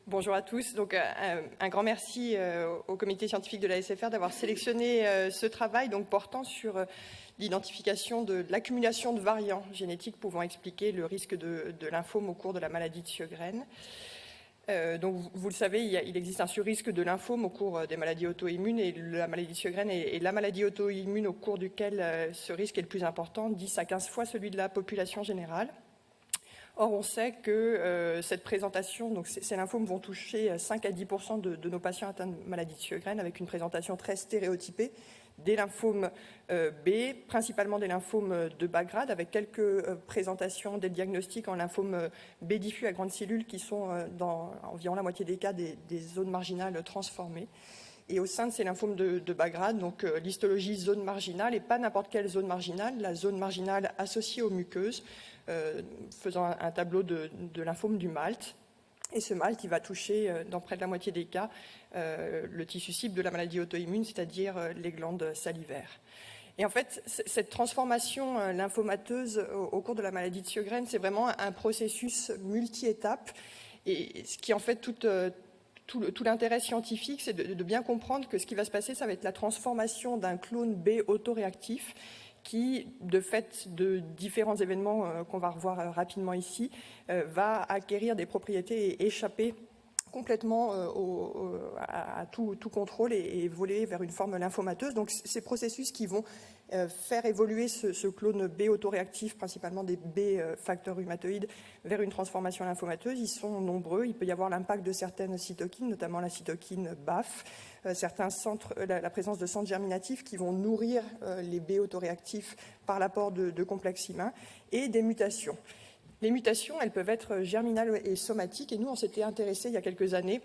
Bonjour à tous. Donc, un grand merci au comité scientifique de la SFR d'avoir sélectionné ce travail donc, portant sur l'identification de l'accumulation de variants génétiques pouvant expliquer le risque de lymphome au cours de la maladie de Sjögren. Donc, vous le savez, il existe un surrisque de lymphome au cours des maladies auto-immunes et la maladie de Sjögren est la maladie auto-immune au cours duquel ce risque est le plus important, 10 à 15 fois celui de la population générale. Or, on sait que cette présentation, donc ces lymphomes vont toucher 5 à 10% de nos patients atteints de maladie de Sjögren avec une présentation très stéréotypée des lymphomes B, principalement des lymphomes de bas grade, avec quelques présentations des diagnostics en lymphome B diffus à grandes cellules qui sont dans environ la moitié des cas des zones marginales transformées. Et au sein de ces lymphomes de bas grade, donc l'histologie zone marginale, et pas n'importe quelle zone marginale, la zone marginale associée aux muqueuses, faisant un tableau de lymphome du Malte. Et ce Malte, il va toucher, dans près de la moitié des cas, le tissu cible de la maladie auto-immune, c'est-à-dire les glandes salivaires. Et en fait, cette transformation lymphomateuse au cours de la maladie de Sjögren, c'est vraiment un processus multi-étapes, et ce qui en fait tout l'intérêt scientifique, c'est de bien comprendre que ce qui va se passer, ça va être la transformation d'un clone B autoréactif qui, de fait de différents événements qu'on va revoir rapidement ici, va acquérir des propriétés et échapper complètement à tout contrôle et voler vers une forme lymphomateuse. Donc ces processus qui vont faire évoluer ce clone B autoréactif, principalement des B facteurs rhumatoïdes, vers une transformation lymphomateuse, ils sont nombreux. Il peut y avoir l'impact de certaines cytokines, notamment la cytokine BAF, certains centres, la présence de centres germinatifs qui vont nourrir les B autoréactifs par l'apport de complexes humains, et des mutations. Les mutations, elles peuvent être germinales et somatiques, et nous, on s'était intéressé il y a quelques années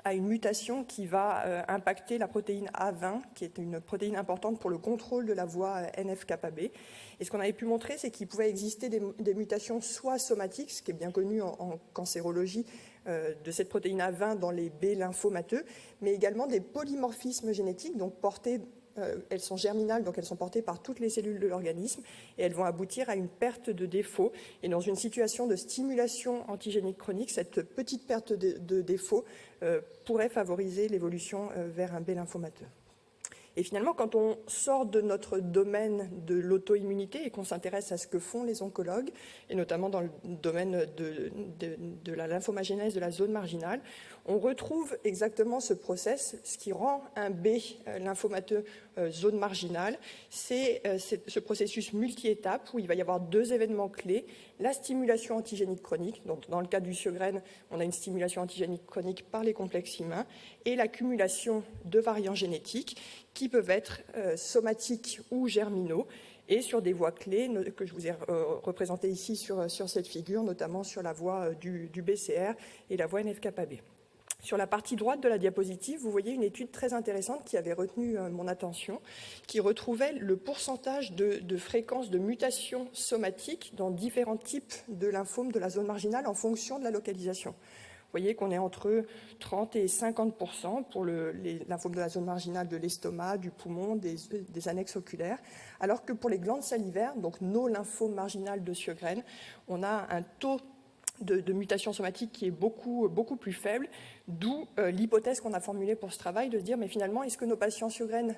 à une mutation qui va impacter la protéine A20, qui est une protéine importante pour le contrôle de la voie NF-κB. Et ce qu'on avait pu montrer, c'est qu'il pouvait exister des mutations soit somatiques, ce qui est bien connu en cancérologie, de cette protéine A20 dans les B lymphomateux, mais également des polymorphismes génétiques, donc portés. Elles sont germinales, donc elles sont portées par toutes les cellules de l'organisme et elles vont aboutir à une perte de défaut. Et dans une situation de stimulation antigénique chronique, cette petite perte de défaut pourrait favoriser l'évolution vers un B lymphomateux. Et finalement, quand on sort de notre domaine de l'auto-immunité et qu'on s'intéresse à ce que font les oncologues, et notamment dans le domaine de la lymphomagénèse de la zone marginale, on retrouve exactement ce process. Ce qui rend un B lymphomateux zone marginale, c'est ce processus multi-étapes où il va y avoir deux événements clés. La stimulation antigénique chronique, donc dans le cas du Sjögren, on a une stimulation antigénique chronique par les complexes humains, et l'accumulation de variants génétiques qui peuvent être somatiques ou germinaux, et sur des voies clés que je vous ai représentées ici sur cette figure, notamment sur la voie du BCR et la voie NF-κB. Sur la partie droite de la diapositive, vous voyez une étude très intéressante qui avait retenu mon attention, qui retrouvait le pourcentage de fréquence de mutations somatiques dans différents types de lymphomes de la zone marginale en fonction de la localisation. Vous voyez qu'on est entre 30 et 50% pour les lymphomes de la zone marginale de l'estomac, du poumon, des annexes oculaires, alors que pour les glandes salivaires, donc nos lymphomes marginales de Sjögren, on a un taux de mutation somatique qui est beaucoup plus faible, d'où l'hypothèse qu'on a formulée pour ce travail de se dire, mais finalement, est-ce que nos patients Sjögren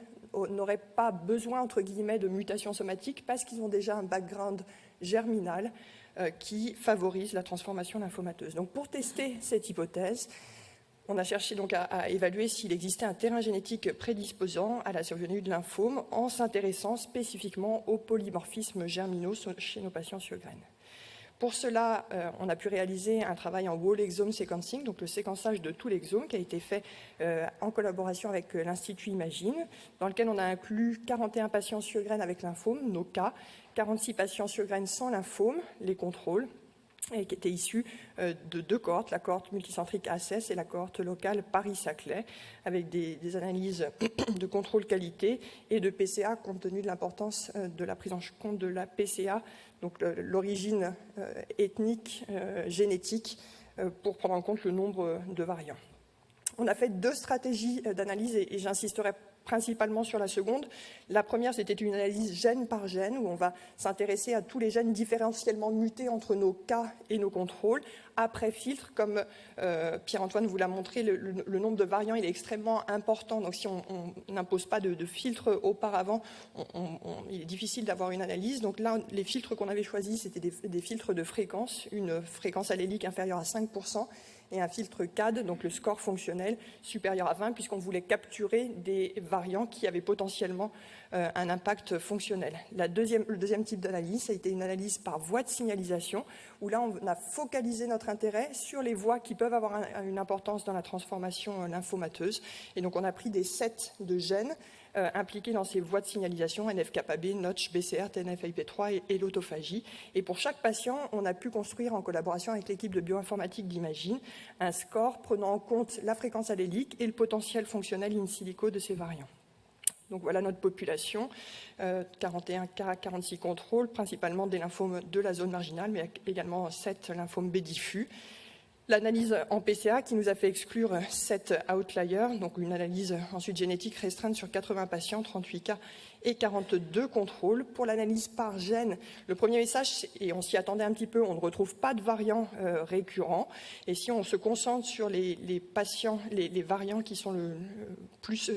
n'auraient pas besoin, entre guillemets, de mutations somatiques parce qu'ils ont déjà un background germinal qui favorise la transformation lymphomateuse. Donc pour tester cette hypothèse, on a cherché donc à évaluer s'il existait un terrain génétique prédisposant à la survenue de lymphomes en s'intéressant spécifiquement aux polymorphismes germinaux chez nos patients Sjögren. Pour cela, on a pu réaliser un travail en whole exome sequencing, donc le séquençage de tout l'exome qui a été fait en collaboration avec l'Institut Imagine, dans lequel on a inclus 41 patients Sjögren avec lymphome, nos cas, 46 patients Sjögren sans lymphome, les contrôles, et qui étaient issus de deux cohortes, la cohorte multicentrique ACES et la cohorte locale Paris-Saclay, avec des analyses de contrôle qualité et de PCA, compte tenu de l'importance de la prise en compte de la PCA, donc l'origine ethnique, génétique, pour prendre en compte le nombre de variants. On a fait deux stratégies d'analyse et j'insisterai principalement sur la seconde. La première, c'était une analyse gène par gène, où on va s'intéresser à tous les gènes différentiellement mutés entre nos cas et nos contrôles. Après filtre, comme Pierre-Antoine vous l'a montré, le nombre de variants il est extrêmement important. Donc si on n'impose pas de filtre auparavant, il est difficile d'avoir une analyse. Donc là, les filtres qu'on avait choisis, c'était des filtres de fréquence, une fréquence allélique inférieure à 5%, et un filtre CAD, donc le score fonctionnel, supérieur à 20, puisqu'on voulait capturer des variants qui avaient potentiellement un impact fonctionnel. Le deuxième type d'analyse, ça a été une analyse par voie de signalisation, où là, on a focalisé notre intérêt sur les voies qui peuvent avoir une importance dans la transformation lymphomateuse. Et donc, on a pris des sets de gènes impliqués dans ces voies de signalisation, NF-κB, Notch, BCR, TNF-IP3 et l'autophagie. Et pour chaque patient, on a pu construire en collaboration avec l'équipe de bioinformatique d'Imagine un score prenant en compte la fréquence allélique et le potentiel fonctionnel in silico de ces variants. Donc voilà notre population, 41 cas, 46 contrôles, principalement des lymphomes de la zone marginale, mais également 7 lymphomes B diffus. L'analyse en PCA qui nous a fait exclure 7 outliers, donc une analyse ensuite génétique restreinte sur 80 patients, 38 cas et 42 contrôles. Pour l'analyse par gène, le premier message, et on s'y attendait un petit peu, on ne retrouve pas de variants récurrents. Et si on se concentre sur les patients, les variants qui sont le plus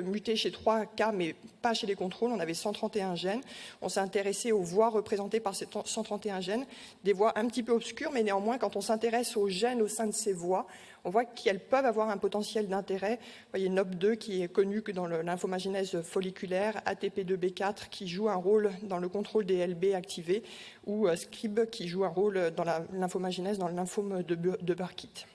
mutés chez 3 cas, mais pas chez les contrôles, on avait 131 gènes. On s'est intéressé aux voies représentées par ces 131 gènes, des voies un petit peu obscures, mais néanmoins, quand on s'intéresse aux gènes au sein de ces voies, on voit qu'elles peuvent avoir un potentiel d'intérêt. Vous voyez NOP2 qui est connu que dans le lymphomagenèse folliculaire, ATP2B4 qui joue un rôle dans le contrôle des LB activés, ou SCRIB qui joue un rôle dans la lymphomagenèse dans le lymphome de Burkitt.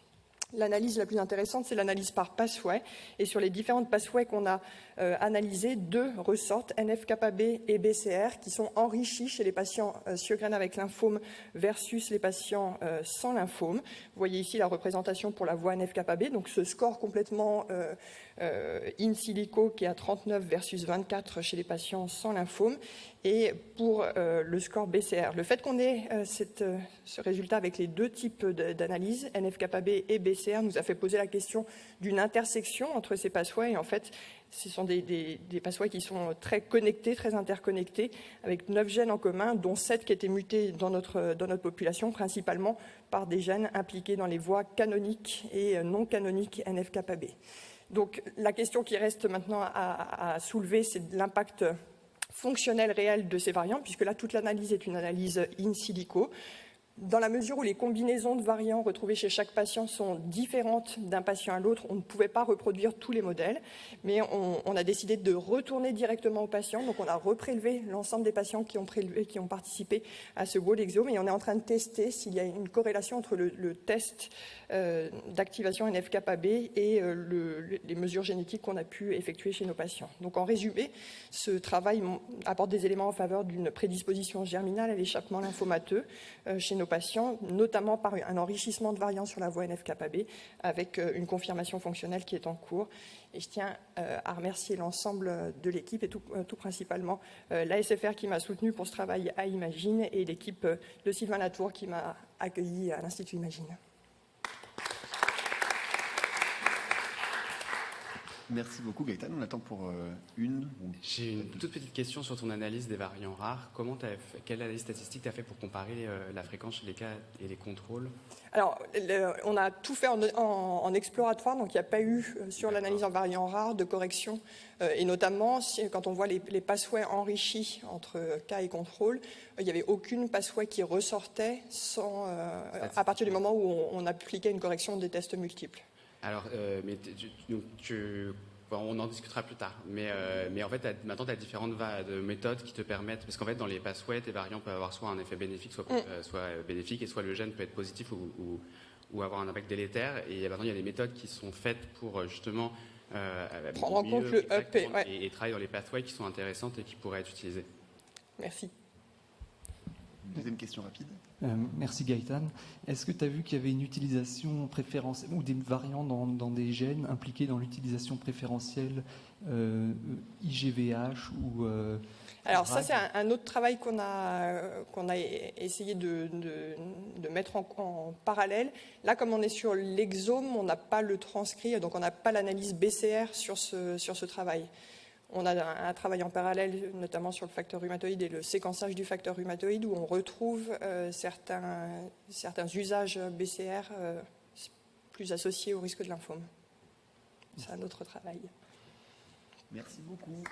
L'analyse la plus intéressante, c'est l'analyse par pathway. Et sur les différentes pathways qu'on a analysées, 2 ressortent, NF-κB et BCR, qui sont enrichis chez les patients Sjögren avec lymphome versus les patients sans lymphome. Vous voyez ici la représentation pour la voie NF-κB, donc ce score complètement in silico qui est à 39 versus 24 chez les patients sans lymphome. Et pour le score BCR, le fait qu'on ait ce résultat avec les 2 types d'analyse, NF-κB et BCR, nous a fait poser la question d'une intersection entre ces pathways. Et en fait, ce sont des pathways qui sont très connectés, très interconnectés, avec 9 gènes en commun, dont 7 qui étaient mutés dans notre population, principalement par des gènes impliqués dans les voies canoniques et non canoniques NF-κB. Donc la question qui reste maintenant à soulever, c'est de l'impact fonctionnel réel de ces variants, puisque là, toute l'analyse est une analyse in silico. Dans la mesure où les combinaisons de variants retrouvées chez chaque patient sont différentes d'un patient à l'autre, on ne pouvait pas reproduire tous les modèles, mais on a décidé de retourner directement aux patients. Donc on a reprélevé l'ensemble des patients qui ont participé à ce Wall Exome, et on est en train de tester s'il y a une corrélation entre le test d'activation NF-κB et les mesures génétiques qu'on a pu effectuer chez nos patients. Donc en résumé, ce travail apporte des éléments en faveur d'une prédisposition germinale à l'échappement lymphomateux chez nos patients, notamment par un enrichissement de variants sur la voie NF-κB, avec une confirmation fonctionnelle qui est en cours. Et je tiens à remercier l'ensemble de l'équipe, et tout principalement l'ASFR qui m'a soutenu pour ce travail à Imagine, et l'équipe de Sylvain Latour qui m'a accueilli à l'Institut Imagine. Merci beaucoup Gaëtan, on attend pour une. J'ai une toute petite question sur ton analyse des variants rares. Quelle analyse statistique tu as fait pour comparer la fréquence chez les cas et les contrôles? Alors, on a tout fait en exploratoire, donc il n'y a pas eu sur l'analyse en variants rares de correction, et notamment quand on voit les pathways enrichis entre cas et contrôle, il n'y avait aucune pathway qui ressortait à partir du moment où on appliquait une correction des tests multiples. Alors, on en discutera plus tard, mais en fait, maintenant, tu as différentes méthodes qui te permettent, parce qu'en fait, dans les pathways, tes variants peuvent avoir soit un effet bénéfique, soit bénéfique, et soit le gène peut être positif ou avoir un impact délétère. Et maintenant, il y a des méthodes qui sont faites pour justement prendre en compte le up et travailler dans les pathways qui sont intéressantes et qui pourraient être utilisées. Merci. Une deuxième question rapide. Merci Gaëtan. Est-ce que tu as vu qu'il y avait une utilisation préférentielle ou des variants dans des gènes impliqués dans l'utilisation préférentielle IGVH ou Alors ça, RAG? c'est un autre travail qu'on a essayé de mettre en parallèle. Là, comme on est sur l'exome, on n'a pas le transcrit, donc on n'a pas l'analyse BCR sur ce travail. On a un travail en parallèle, notamment sur le facteur rhumatoïde et le séquençage du facteur rhumatoïde, où on retrouve certains usages BCR plus associés au risque de lymphome. C'est un autre travail. Merci beaucoup.